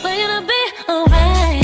We're gonna be alright.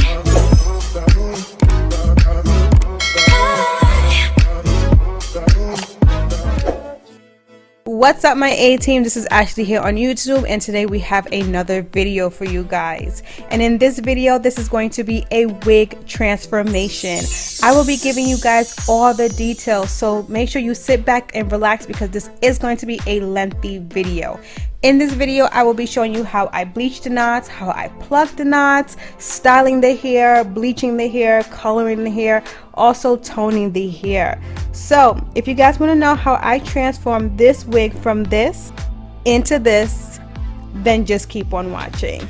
What's up, my A team? This is Ashley here on YouTube, and today we have another video for you guys. And in this video, this is going to be a wig transformation. I will be giving you guys all the details, so make sure you sit back and relax because this is going to be a lengthy video. In this video, I will be showing you how I bleach the knots, how I pluck the knots, styling the hair, bleaching the hair, coloring the hair, also toning the hair. So if you guys want to know how I transform this wig from this into this, then just keep on watching.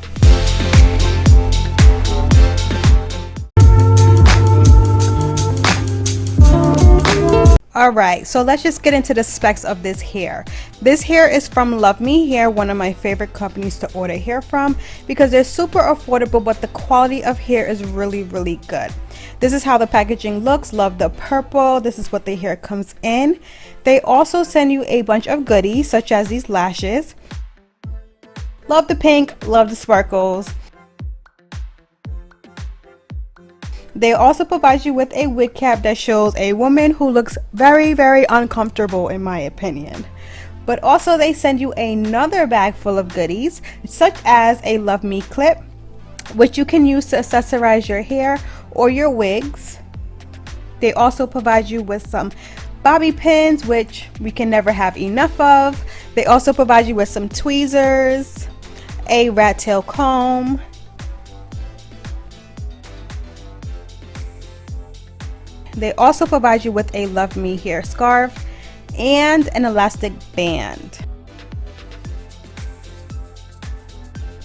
Alright, so let's just get into the specs of this hair. This hair is from Luvme Hair, one of my favorite companies to order hair from because they're super affordable, but the quality of hair is really good. This is how the packaging looks. Love the purple. This is what the hair comes in. They also send you a bunch of goodies such as these lashes. Love the pink, love the sparkles. They also provide you with a wig cap that shows a woman who looks very uncomfortable in my opinion. But also they send you another bag full of goodies such as a Luvme clip, which you can use to accessorize your hair or your wigs. They also provide you with some bobby pins, which we can never have enough of. They also provide you with some tweezers, a rat tail comb, they also provide you with a Luvme hair scarf and an elastic band.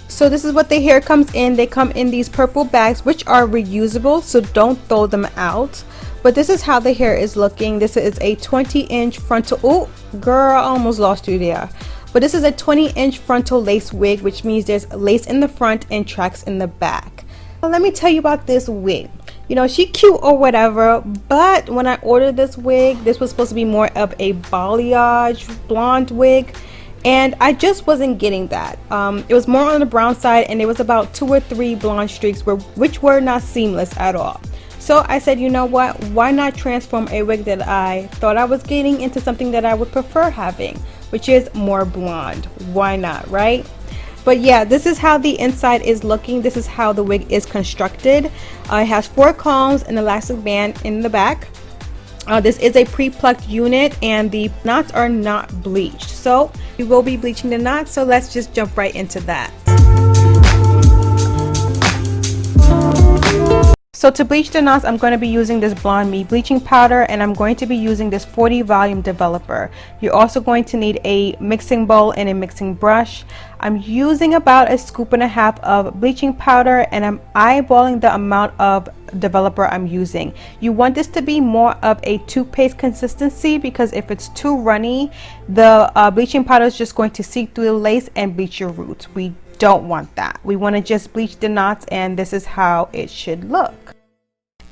So this is what the hair comes in. They come in these purple bags which are reusable, so don't throw them out. But this is how the hair is looking. This is a 20-inch frontal, oh girl, I almost lost you there. But this is a 20-inch frontal lace wig, which means there's lace in the front and tracks in the back. Well, let me tell you about this wig. You know, she cute or whatever, but when I ordered this wig, this was supposed to be more of a balayage blonde wig, and I just wasn't getting that. It was more on the brown side, and there was about 2 or 3 blonde streaks which were not seamless at all. So I said, you know what, why not transform a wig that I thought I was getting into something that I would prefer having, which is more blonde. Why not, right? But yeah, this is how the inside is looking. This is how the wig is constructed. It has 4 combs, an elastic band in the back. This is a pre-plucked unit and the knots are not bleached. So we will be bleaching the knots. So let's just jump right into that. So to bleach the knots, I'm going to be using this Blonde Me bleaching powder, and I'm going to be using this 40 volume developer. You're also going to need a mixing bowl and a mixing brush. I'm using about 1.5 scoops of bleaching powder, and I'm eyeballing the amount of developer I'm using. You want this to be more of a toothpaste consistency because if it's too runny, the bleaching powder is just going to seep through the lace and bleach your roots. We don't want that. We want to just bleach the knots, and this is how it should look.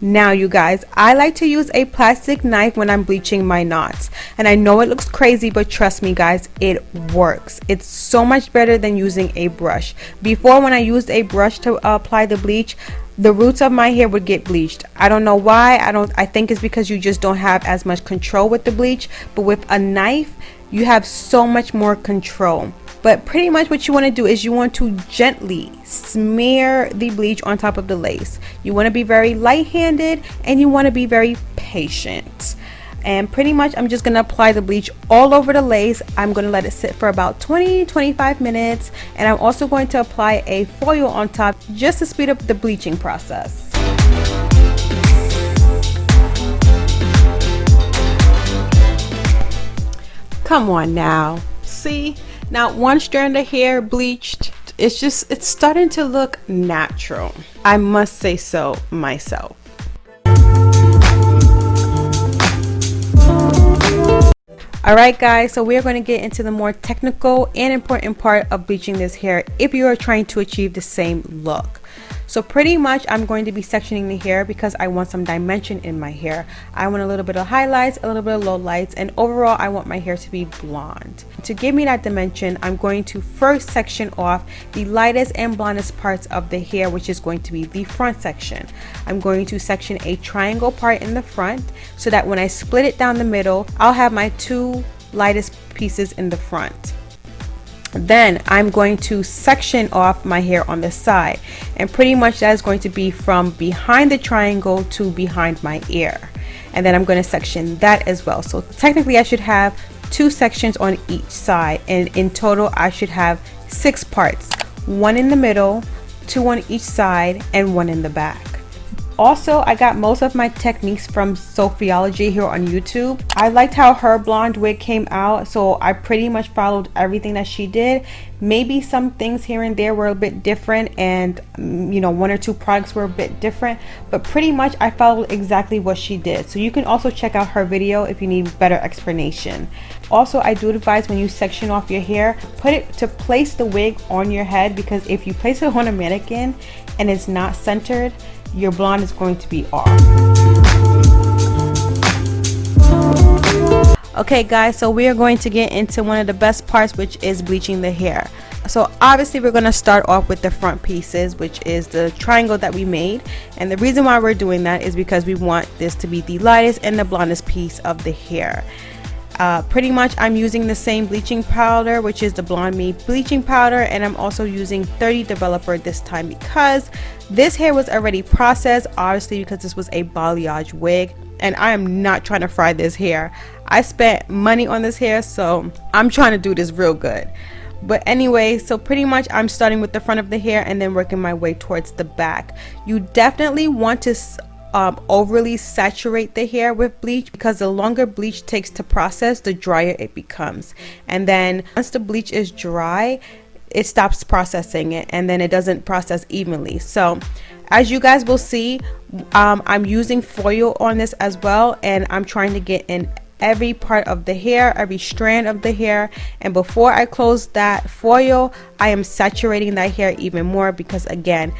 Now you guys, I like to use a plastic knife when I'm bleaching my knots, and I know it looks crazy, but trust me guys, it works. It's so much better than using a brush. Before, when I used a brush to apply the bleach, the roots of my hair would get bleached. I don't know why. I think it's because you just don't have as much control with the bleach, but with a knife you have so much more control. But pretty much what you want to do is you want to gently smear the bleach on top of the lace. You want to be very light-handed and you want to be very patient. And pretty much I'm just going to apply the bleach all over the lace. I'm going to let it sit for about 20-25 minutes, and I'm also going to apply a foil on top just to speed up the bleaching process. Come on now, see? Now one strand of hair bleached, it's starting to look natural. I must say so myself. Alright guys, so we're going to get into the more technical and important part of bleaching this hair if you are trying to achieve the same look. So pretty much I'm going to be sectioning the hair because I want some dimension in my hair. I want a little bit of highlights, a little bit of lowlights, and overall I want my hair to be blonde. To give me that dimension, I'm going to first section off the lightest and blondest parts of the hair, which is going to be the front section. I'm going to section a triangle part in the front so that when I split it down the middle, I'll have my two lightest pieces in the front. Then I'm going to section off my hair on the side, and pretty much that is going to be from behind the triangle to behind my ear, and then I'm going to section that as well. So technically I should have 2 sections on each side, and in total I should have 6 parts, 1 in the middle, 2 on each side, and 1 in the back. Also, I got most of my techniques from Sophiology here on YouTube. I liked how her blonde wig came out, so I pretty much followed everything that she did. Maybe some things here and there were a bit different, and you know, 1 or 2 products were a bit different, but pretty much I followed exactly what she did. So you can also check out her video if you need better explanation. Also, I do advise when you section off your hair, put it to place the wig on your head, because if you place it on a mannequin and it's not centered, your blonde is going to be off. Okay guys, so we are going to get into one of the best parts, which is bleaching the hair. So obviously we're going to start off with the front pieces, which is the triangle that we made, and the reason why we're doing that is because we want this to be the lightest and the blondest piece of the hair. Pretty much I'm using the same bleaching powder, which is the Blonde Me bleaching powder, and I'm also using 30 developer this time because this hair was already processed, obviously because this was a balayage wig, and I am not trying to fry this hair. I spent money on this hair, so I'm trying to do this real good. But anyway, so pretty much I'm starting with the front of the hair and then working my way towards the back. You definitely want to overly saturate the hair with bleach, because the longer bleach takes to process, the drier it becomes, and then once the bleach is dry, it stops processing it, and then it doesn't process evenly. So as you guys will see, I'm using foil on this as well, and I'm trying to get in every part of the hair, every strand of the hair, and before I close that foil, I am saturating that hair even more, because again,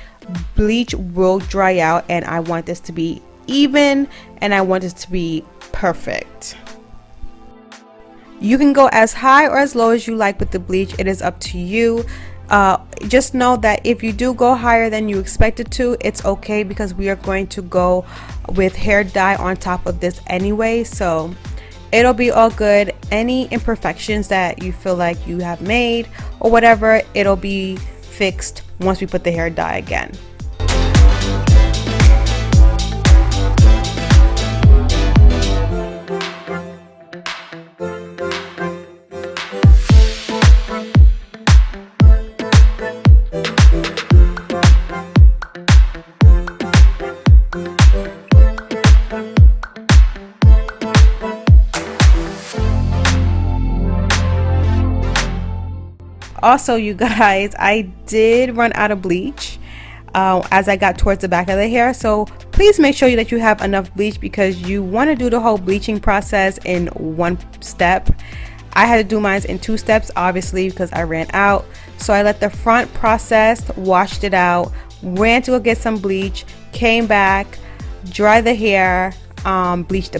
bleach will dry out and I want this to be even and I want this to be perfect. You can go as high or as low as you like with the bleach, it is up to you. Just know that if you do go higher than you expected to, it's okay, because we are going to go with hair dye on top of this anyway, so it'll be all good. Any imperfections that you feel like you have made or whatever, it'll be fixed once we put the hair dye again. Also, you guys, I did run out of bleach as I got towards the back of the hair, so please make sure that you have enough bleach, because you want to do the whole bleaching process in one step. I had to do mine in 2 steps, obviously, because I ran out. So I let the front process, washed it out, ran to go get some bleach, came back, dry the hair, bleach the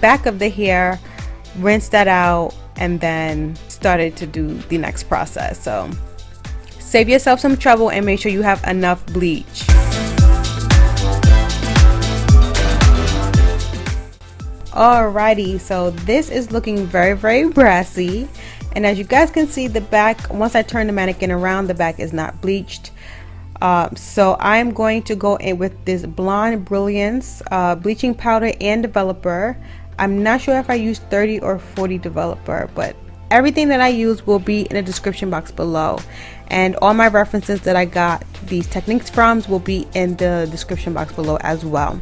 back of the hair, rinse that out, and then started to do the next process. So save yourself some trouble and make sure you have enough bleach. Alrighty, so this is looking very brassy, and as you guys can see, the back, once I turn the mannequin around, the back is not bleached. So I'm going to go in with this Blonde Brilliance bleaching powder and developer. I'm not sure if I used 30 or 40 developer, but everything that I use will be in the description box below, and all my references that I got these techniques from will be in the description box below as well.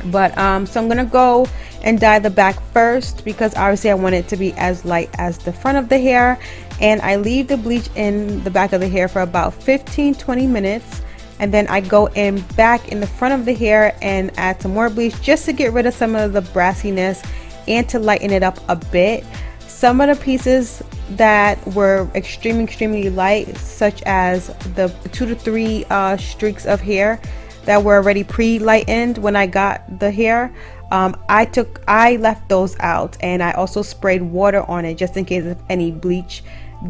But so I'm gonna go and dye the back first, because obviously I want it to be as light as the front of the hair, and I leave the bleach in the back of the hair for about 15-20 minutes, and then I go in back in the front of the hair and add some more bleach just to get rid of some of the brassiness and to lighten it up a bit. Some of the pieces that were extremely light, such as the 2 to 3 streaks of hair that were already pre-lightened when I got the hair, I left those out, and I also sprayed water on it just in case if any bleach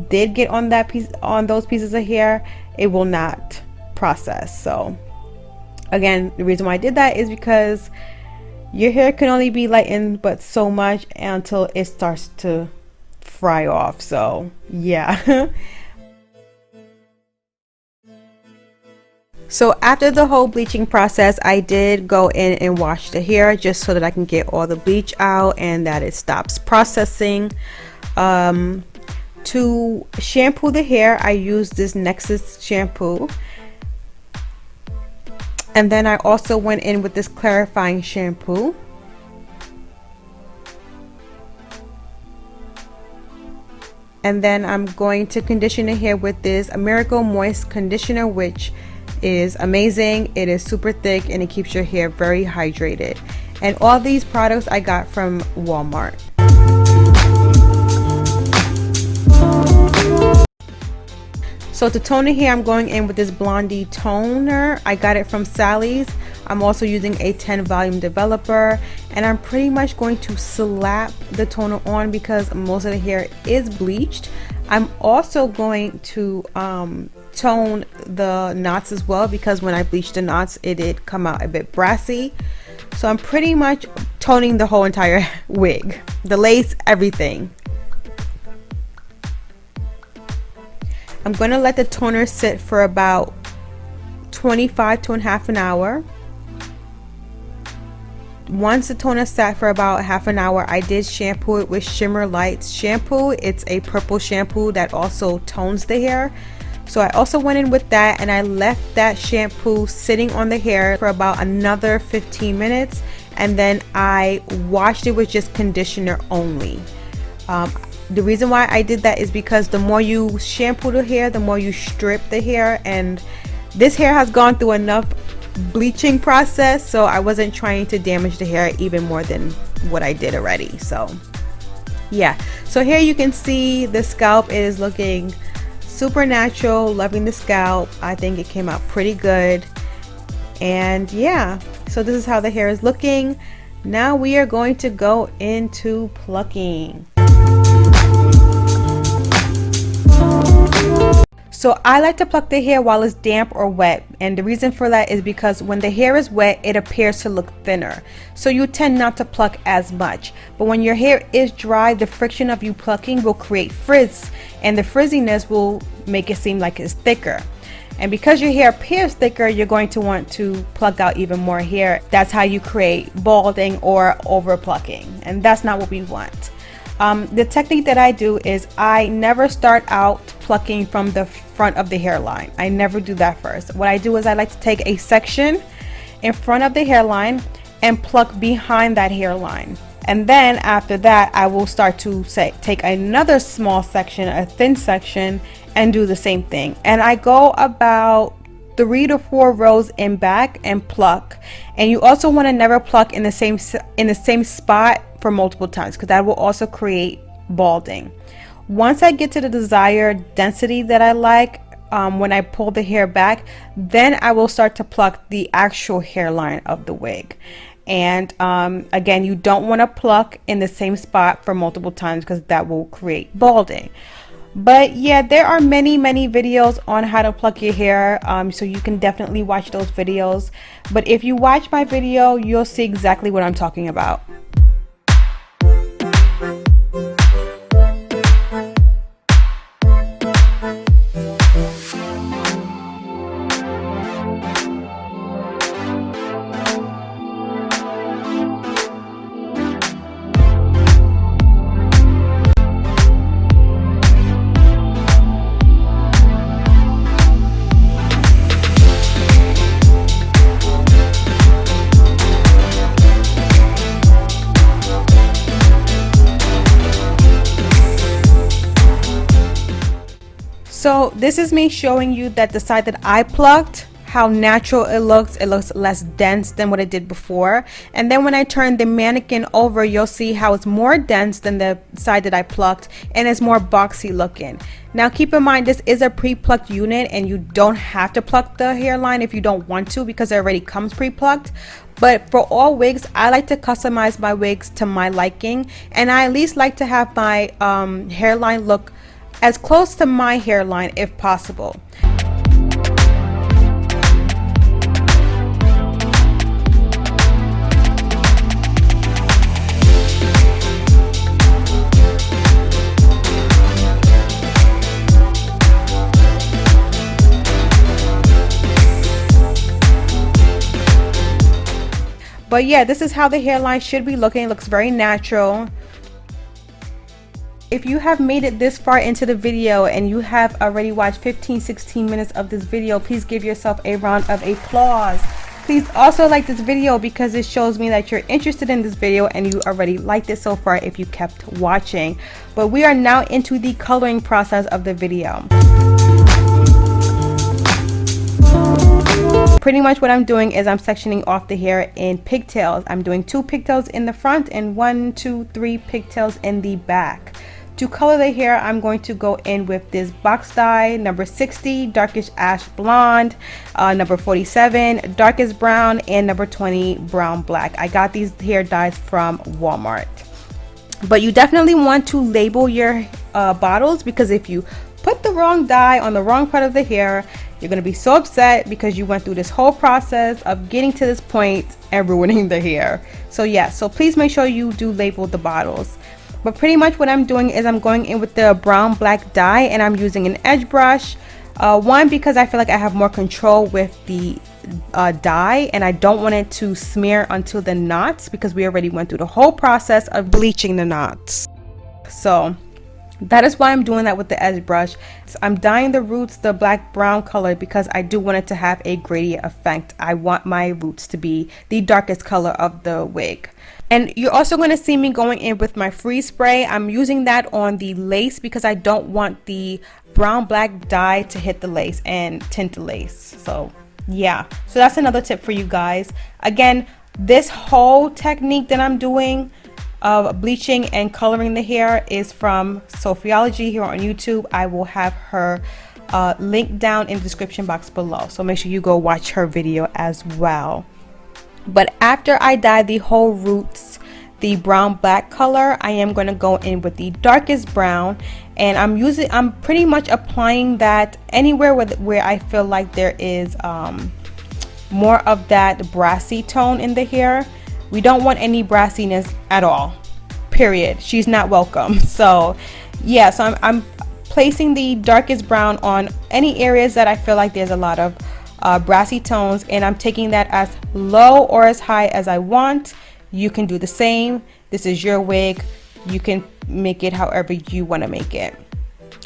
did get on those pieces of hair, it will not process. So again, the reason why I did that is because your hair can only be lightened but so much until it starts to fry off. So yeah. So after the whole bleaching process, I did go in and wash the hair just so that I can get all the bleach out and that it stops processing. To shampoo the hair, I used this Nexus shampoo, and then I also went in with this clarifying shampoo. And then I'm going to condition the hair with this Miracle Moist conditioner, which is amazing. It is super thick and it keeps your hair very hydrated. And all these products I got from Walmart. So to tone the hair, I'm going in with this Blondie toner. I got it from Sally's. I'm also using a 10 volume developer, and I'm pretty much going to slap the toner on because most of the hair is bleached. I'm also going to tone the knots as well, because when I bleached the knots, it did come out a bit brassy. So I'm pretty much toning the whole entire wig, the lace, everything. I'm going to let the toner sit for about 25 to half an hour. Once the toner sat for about half an hour, I did shampoo it with Shimmer Lights shampoo. It's a purple shampoo that also tones the hair. So I also went in with that, and I left that shampoo sitting on the hair for about another 15 minutes, and then I washed it with just conditioner only. The reason why I did that is because the more you shampoo the hair, the more you strip the hair, and this hair has gone through enough bleaching process, so I wasn't trying to damage the hair even more than what I did already. So yeah, so here you can see the scalp is looking super natural. Loving the scalp. I think it came out pretty good. And yeah, so this is how the hair is looking. Now we are going to go into plucking. So I like to pluck the hair while it's damp or wet, and the reason for that is because when the hair is wet, it appears to look thinner, so you tend not to pluck as much. But when your hair is dry, the friction of you plucking will create frizz, and the frizziness will make it seem like it's thicker. And because your hair appears thicker, you're going to want to pluck out even more hair. That's how you create balding or over plucking, and that's not what we want. The technique that I do is I never start out plucking from the front of the hairline. I never do that first. What I do is I like to take a section in front of the hairline and pluck behind that hairline. And then after that, I will start to take another small section, a thin section, and do the same thing. And I go about 3 to 4 rows in back and pluck. And you also want to never pluck in the same spot for multiple times, because that will also create balding. Once I get to the desired density that I like, when I pull the hair back, then I will start to pluck the actual hairline of the wig. And again, you don't want to pluck in the same spot for multiple times because that will create balding. But yeah, there are many videos on how to pluck your hair, so you can definitely watch those videos. But if you watch my video, you'll see exactly what I'm talking about. So this is me showing you that the side that I plucked, how natural it looks. It looks less dense than what it did before. And then when I turn the mannequin over, you'll see how it's more dense than the side that I plucked, and it's more boxy looking. Now keep in mind, this is a pre-plucked unit and you don't have to pluck the hairline if you don't want to, because it already comes pre-plucked. But for all wigs, I like to customize my wigs to my liking, and I at least like to have my hairline look as close to my hairline if possible. But yeah, this is how the hairline should be looking. It looks very natural. If you have made it this far into the video and you have already watched 15-16 minutes of this video, please give yourself a round of applause. Please also like this video because it shows me that you're interested in this video and you already liked it so far if you kept watching. But we are now into the coloring process of the video. Pretty much what I'm doing is I'm sectioning off the hair in pigtails. I'm doing 2 pigtails in the front and 1, 2, 3 pigtails in the back. To color the hair, I'm going to go in with this box dye, number 60, darkish ash blonde, number 47, darkest brown, and number 20, brown black. I got these hair dyes from Walmart. But you definitely want to label your bottles, because if you put the wrong dye on the wrong part of the hair, you're going to be so upset because you went through this whole process of getting to this point and ruining the hair. So yeah, so please make sure you do label the bottles. But pretty much what I'm doing is I'm going in with the brown black dye, and I'm using an edge brush. One, because I feel like I have more control with the dye, and I don't want it to smear onto the knots because we already went through the whole process of bleaching the knots. So that is why I'm doing that with the edge brush. So I'm dyeing the roots the black brown color because I do want it to have a gradient effect. I want my roots to be the darkest color of the wig. And you're also going to see me going in with my freeze spray. I'm using that on the lace because I don't want the brown black dye to hit the lace and tint the lace. So yeah, so that's another tip for you guys. Again, this whole technique that I'm doing of bleaching and coloring the hair is from Sophiology here on YouTube. I will have her link down in the description box below, so make sure you go watch her video as well. But after I dye the whole roots the brown black color, I am going to go in with the darkest brown, and I'm pretty much applying that anywhere where I feel like there is more of that brassy tone in the hair. We don't want any brassiness at all, period. She's not welcome. So yeah, so I'm placing the darkest brown on any areas that I feel like there's a lot of brassy tones, and I'm taking that as low or as high as I want. You can do the same. This is your wig. You can make it however you want to make it.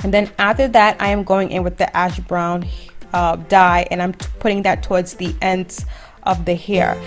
And then after that, I am going in with the ash brown dye, and I'm putting that towards the ends of the hair.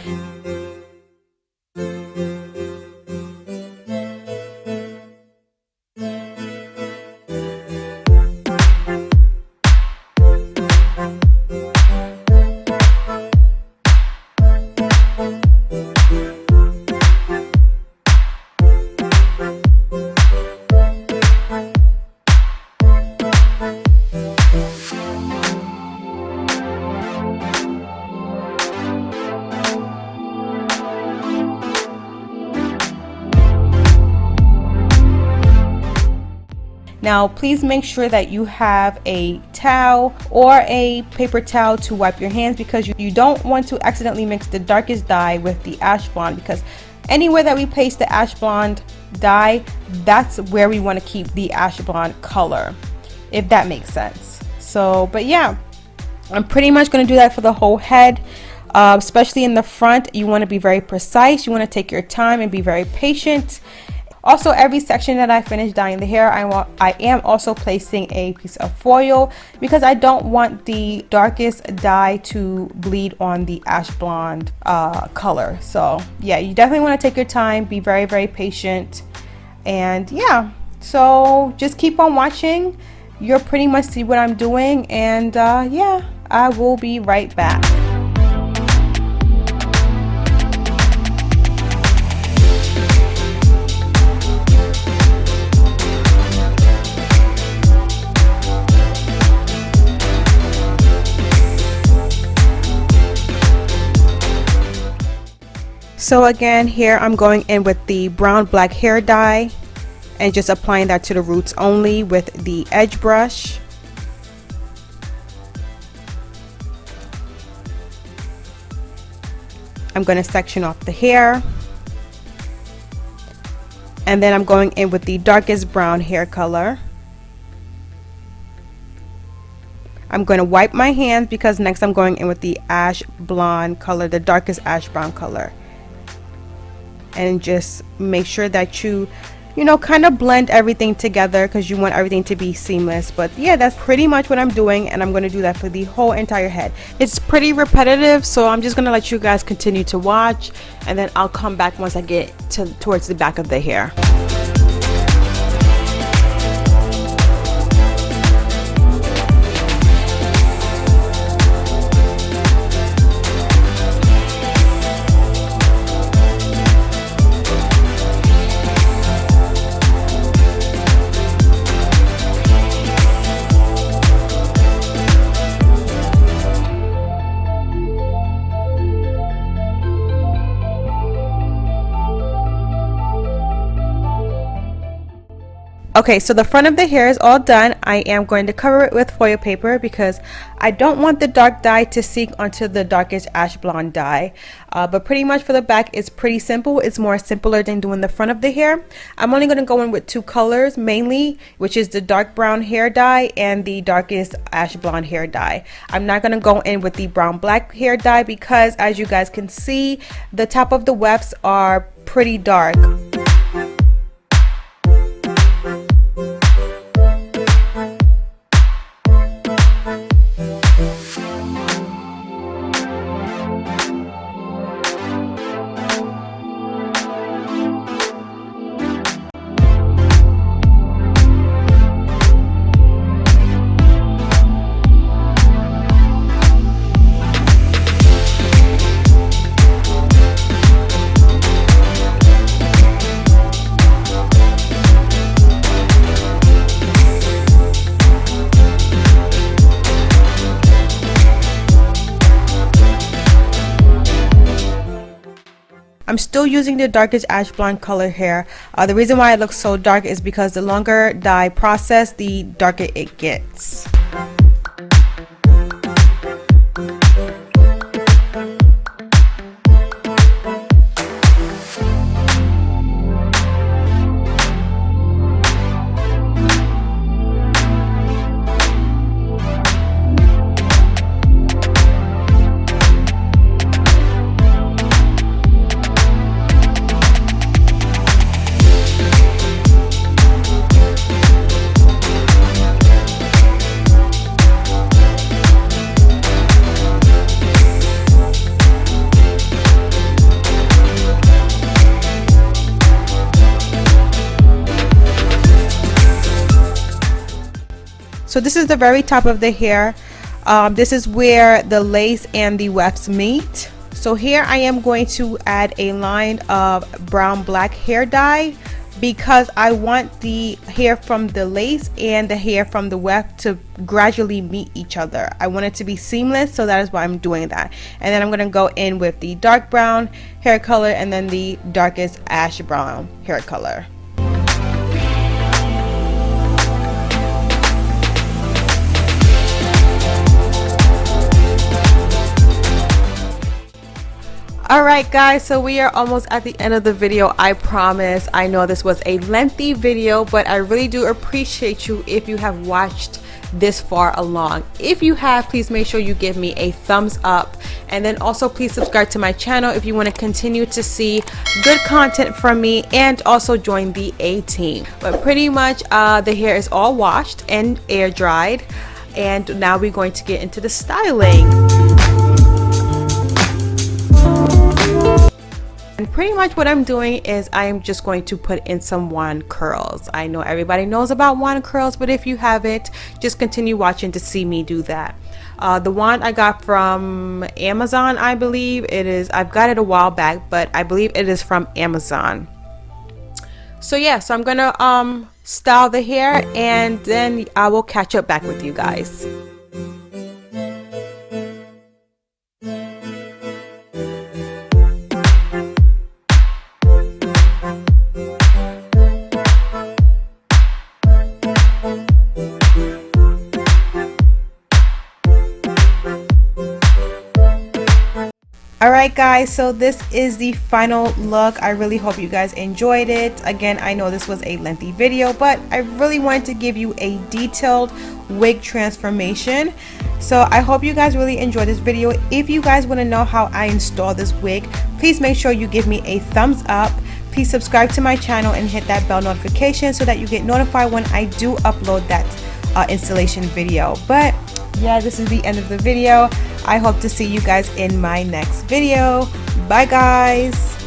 Now please make sure that you have a towel or a paper towel to wipe your hands, because you don't want to accidentally mix the darkest dye with the ash blonde, because anywhere that we place the ash blonde dye, that's where we want to keep the ash blonde color, if that makes sense. So but yeah, I'm pretty much going to do that for the whole head. Especially in the front, you want to be very precise. You want to take your time and be very patient. Also, every section that I finish dyeing the hair, I am also placing a piece of foil, because I don't want the darkest dye to bleed on the ash blonde color. So yeah, you definitely want to take your time, be very, very patient. And yeah, so just keep on watching. You'll pretty much see what I'm doing. And yeah, I will be right back. So again, here I'm going in with the brown black hair dye and just applying that to the roots only with the edge brush. I'm going to section off the hair. And then I'm going in with the darkest brown hair color. I'm going to wipe my hands because next I'm going in with the ash blonde color, the darkest ash brown color. And just make sure that you know, kind of blend everything together because you want everything to be seamless. But yeah, that's pretty much what I'm doing, and I'm going to do that for the whole entire head. It's pretty repetitive, so I'm just going to let you guys continue to watch, and then I'll come back once I get towards the back of the hair. Okay, so the front of the hair is all done. I am going to cover it with foil paper because I don't want the dark dye to seep onto the darkest ash blonde dye. But pretty much for the back, it's pretty simple. It's more simpler than doing the front of the hair. I'm only going to go in with two colors mainly, which is the dark brown hair dye and the darkest ash blonde hair dye. I'm not going to go in with the brown black hair dye because, as you guys can see, the top of the wefts are pretty dark. I'm still using the darkest ash blonde color hair. The reason why it looks so dark is because the longer dye process, the darker it gets. So this is the very top of the hair. This is where the lace and the wefts meet. So here I am going to add a line of brown black hair dye because I want the hair from the lace and the hair from the weft to gradually meet each other. I want it to be seamless, so that is why I'm doing that. And then I'm going to go in with the dark brown hair color and then the darkest ash brown hair color. Alright guys, so we are almost at the end of the video. I promise. I know this was a lengthy video, but I really do appreciate you if you have watched this far along. If you have, please make sure you give me a thumbs up, and then also please subscribe to my channel if you want to continue to see good content from me, and also join the A team. But pretty much the hair is all washed and air dried, and now we're going to get into the styling. And pretty much what I'm doing is I am just going to put in some wand curls. I know everybody knows about wand curls, but if you haven't, just continue watching to see me do that. The wand I got from Amazon, I believe it is. I've got it a while back, but I believe it is from Amazon. So yeah, so I'm gonna style the hair, and then I will catch up back with you guys. Alright guys, so this is the final look. I really hope you guys enjoyed it. Again, I know this was a lengthy video, but I really wanted to give you a detailed wig transformation. So I hope you guys really enjoyed this video. If you guys want to know how I install this wig, please make sure you give me a thumbs up. Please subscribe to my channel and hit that bell notification so that you get notified when I do upload that installation video. But yeah, this is the end of the video. I hope to see you guys in my next video. Bye guys.